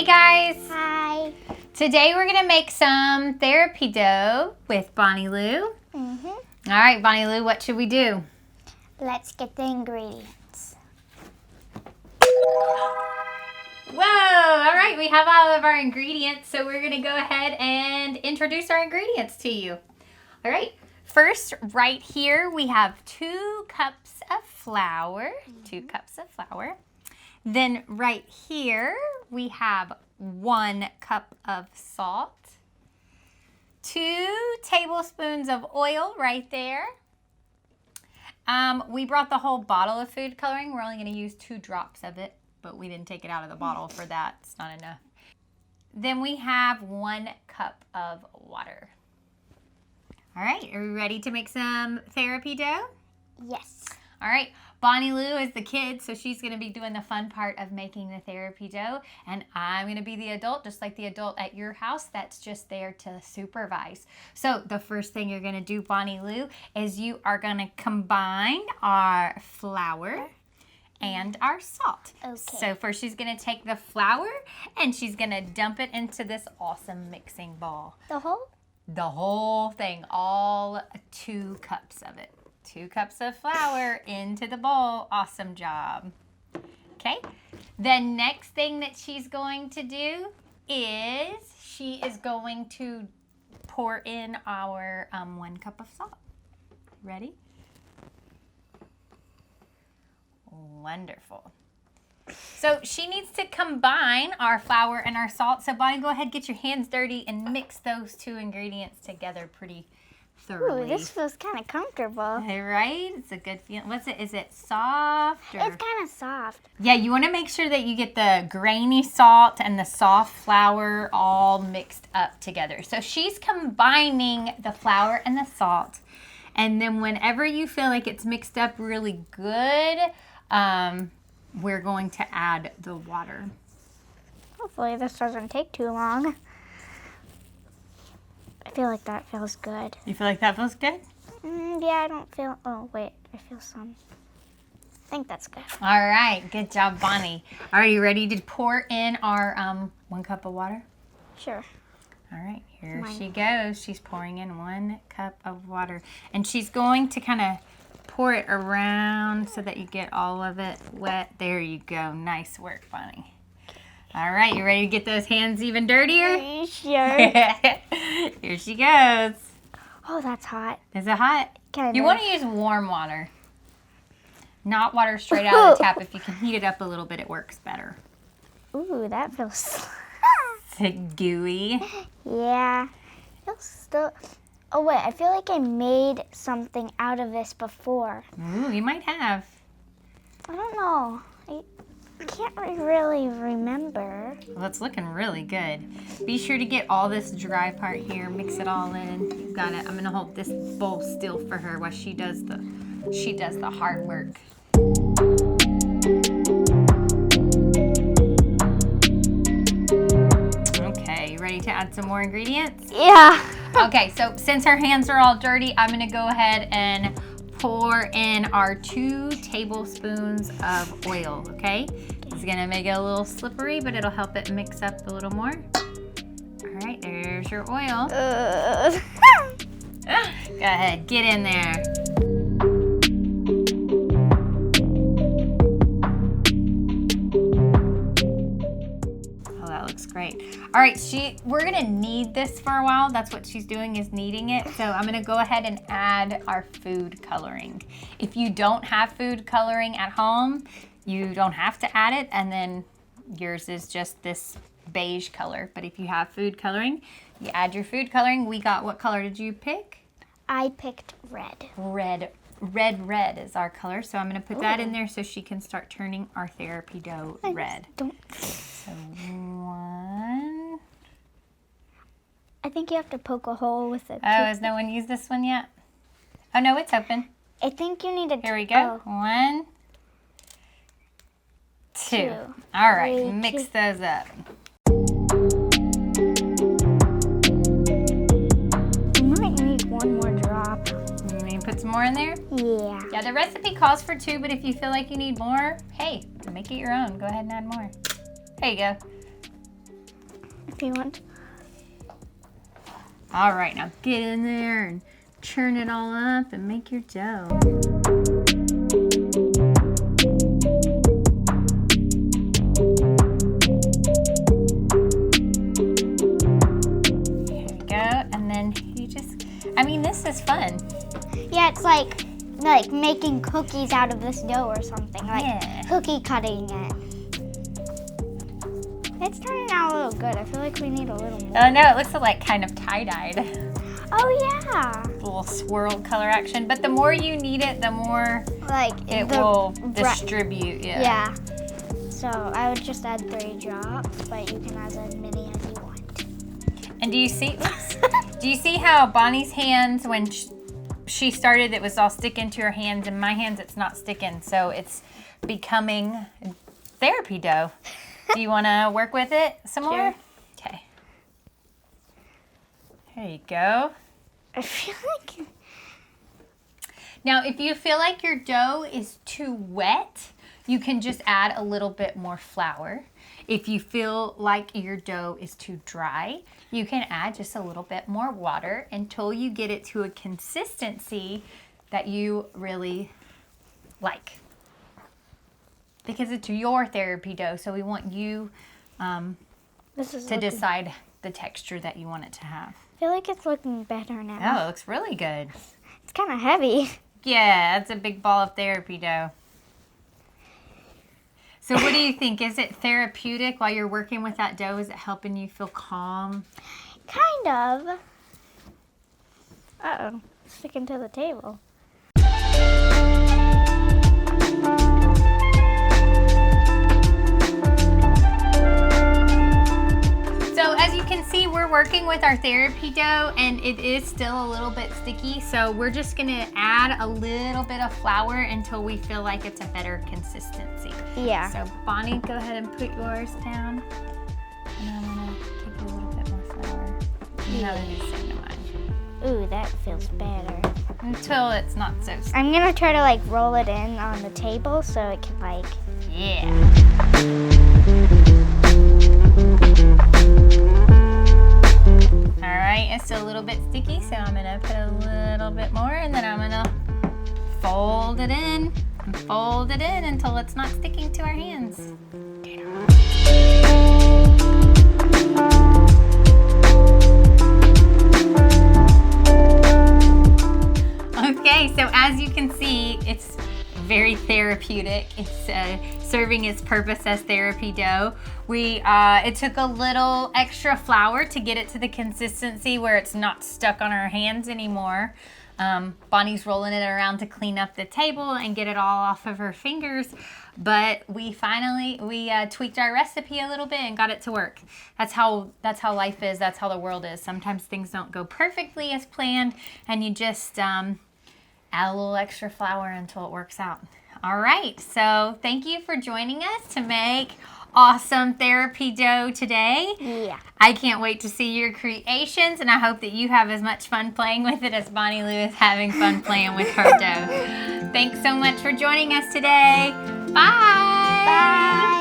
guys. Hi. Today we're going to make some therapy dough with Bonnie Lou. All right, Bonnie Lou, what should we do? Let's get the ingredients. Whoa, all right, we have all of our ingredients, so we're going to go ahead and introduce our ingredients to you. All right, first, right here, we have 2 cups of flour, 2 cups of flour. Then right here, we have 1 cup of salt, 2 tablespoons of oil right there. We brought the whole bottle of food coloring. We're only going to use 2 drops of it, but we didn't take it out of the bottle for that. It's not enough. Then we have 1 cup of water. All right, are we ready to make some therapy dough? Yes. All right, Bonnie Lou is the kid, so she's going to be doing the fun part of making the therapy dough, and I'm going to be the adult, just like the adult at your house that's just there to supervise. So the first thing you're going to do, Bonnie Lou, is you are going to combine our flour and our salt. Okay. So first she's going to take the flour and she's going to dump it into this awesome mixing bowl. The whole? The whole thing, all 2 cups of it. 2 cups of flour into the bowl. Awesome job. Okay. The next thing that she's going to do is she is going to pour in our 1 cup of salt. Ready? Wonderful. So she needs to combine our flour and our salt. So Bonnie, go ahead, get your hands dirty and mix those 2 ingredients together pretty thoroughly. Ooh, this feels kind of comfortable. Right? It's a good feeling. What's it? Is it soft? Or... It's kind of soft. Yeah, you want to make sure that you get the grainy salt and the soft flour all mixed up together. So she's combining the flour and the salt. And then whenever you feel like it's mixed up really good, we're going to add the water. Hopefully this doesn't take too long. I feel like that feels good. You feel like that feels good? Yeah, I don't feel... Oh, wait. I feel some... I think that's good. All right. Good job, Bonnie. Are you ready to pour in our 1 cup of water? Sure. All right. Here she goes. She's pouring in 1 cup of water. And she's going to kind of pour it around so that you get all of it wet. There you go. Nice work, Bonnie. All right. You ready to get those hands even dirtier? Sure. Here she goes. Oh, that's hot. Is it hot? Kind You of. want to use warm water. Not water straight out of the tap. If you can heat it up a little bit, it works better. Ooh, that feels... It's gooey. Yeah. It feels still... Oh, wait. I feel like I made something out of this before. Ooh, you might have. I don't know. I can't really remember. Well, it's looking really good. Be sure to get all this dry part here. Mix it all in. You've got it. I'm gonna hold this bowl still for her while she does the hard work. Okay, you ready to add some more ingredients? Yeah. Okay, so since her hands are all dirty, I'm gonna go ahead and pour in our 2 tablespoons of oil, okay? It's gonna make it a little slippery, but it'll help it mix up a little more. All right, there's your oil. Go ahead, get in there. Oh, that looks great. All right, we're gonna knead this for a while. That's what she's doing, is kneading it. So I'm gonna go ahead and add our food coloring. If you don't have food coloring at home, you don't have to add it, and then yours is just this beige color. But if you have food coloring, you add your food coloring. We got, what color did you pick? I picked red. Red is our color. So I'm gonna put that in there so she can start turning our therapy dough red. So 1. I think you have to poke a hole with it. Oh, has no one used this one yet? Oh no, it's open. I think you need to... Here we go. 1, 2. All right, 3, mix 2. those up. You might need 1 more drop. You need to put some more in there? Yeah. Yeah, the recipe calls for 2, but if you feel like you need more, hey, make it your own. Go ahead and add more. There you go. if you want. All right, now get in there and churn it all up and make your dough. Here we go, and then you just, I mean, this is fun. Yeah, it's like making cookies out of this dough or something, like Yeah. cookie cutting it. It's turning out a little good. I feel like we need a little more. Oh no, it looks like kind of tie-dyed. Oh yeah. A little swirled color action, but the more you knead it, the more Like it will distribute. Yeah. Yeah. So I would just add 3 drops, but you can add as many as you want. And do you see? Oops. Do you see how Bonnie's hands, when she started, it was all sticking to her hands, and my hands, it's not sticking. So it's becoming therapy dough. Do you want to work with it some more? Okay. There you go. I feel like Now, if you feel like your dough is too wet, you can just add a little bit more flour. If you feel like your dough is too dry, you can add just a little bit more water until you get it to a consistency that you really like. Because it's your therapy dough, so we want you to decide the texture that you want it to have. I feel like it's looking better now. Oh, it looks really good. It's kind of heavy. Yeah, that's a big ball of therapy dough. So what do you think? Is it therapeutic while you're working with that dough? Is it helping you feel calm? Kind of. Uh-oh, sticking to the table. So as you can see, we're working with our therapy dough and it is still a little bit sticky. So we're just gonna add a little bit of flour until we feel like it's a better consistency. Yeah. So Bonnie, go ahead and put yours down. And I'm gonna give you a little bit more flour. You know, do the same to mine. Ooh, that feels better. Until it's not so sticky. I'm gonna try to like roll it in on the table so it can like. Yeah. All right, it's still a little bit sticky, so I'm gonna put a little bit more and then I'm gonna fold it in and fold it in until it's not sticking to our hands. Okay, so as you can see, it's very therapeutic. It's serving its purpose as therapy dough. It took a little extra flour to get it to the consistency where it's not stuck on our hands anymore. Bonnie's rolling it around to clean up the table and get it all off of her fingers. But we tweaked our recipe a little bit and got it to work. That's how life is. That's how the world is. Sometimes things don't go perfectly as planned, and you just add a little extra flour until it works out. All right, so thank you for joining us to make awesome therapy dough today. Yeah. I can't wait to see your creations, and I hope that you have as much fun playing with it as Bonnie Lou is having fun playing with her dough. Thanks so much for joining us today. Bye. Bye.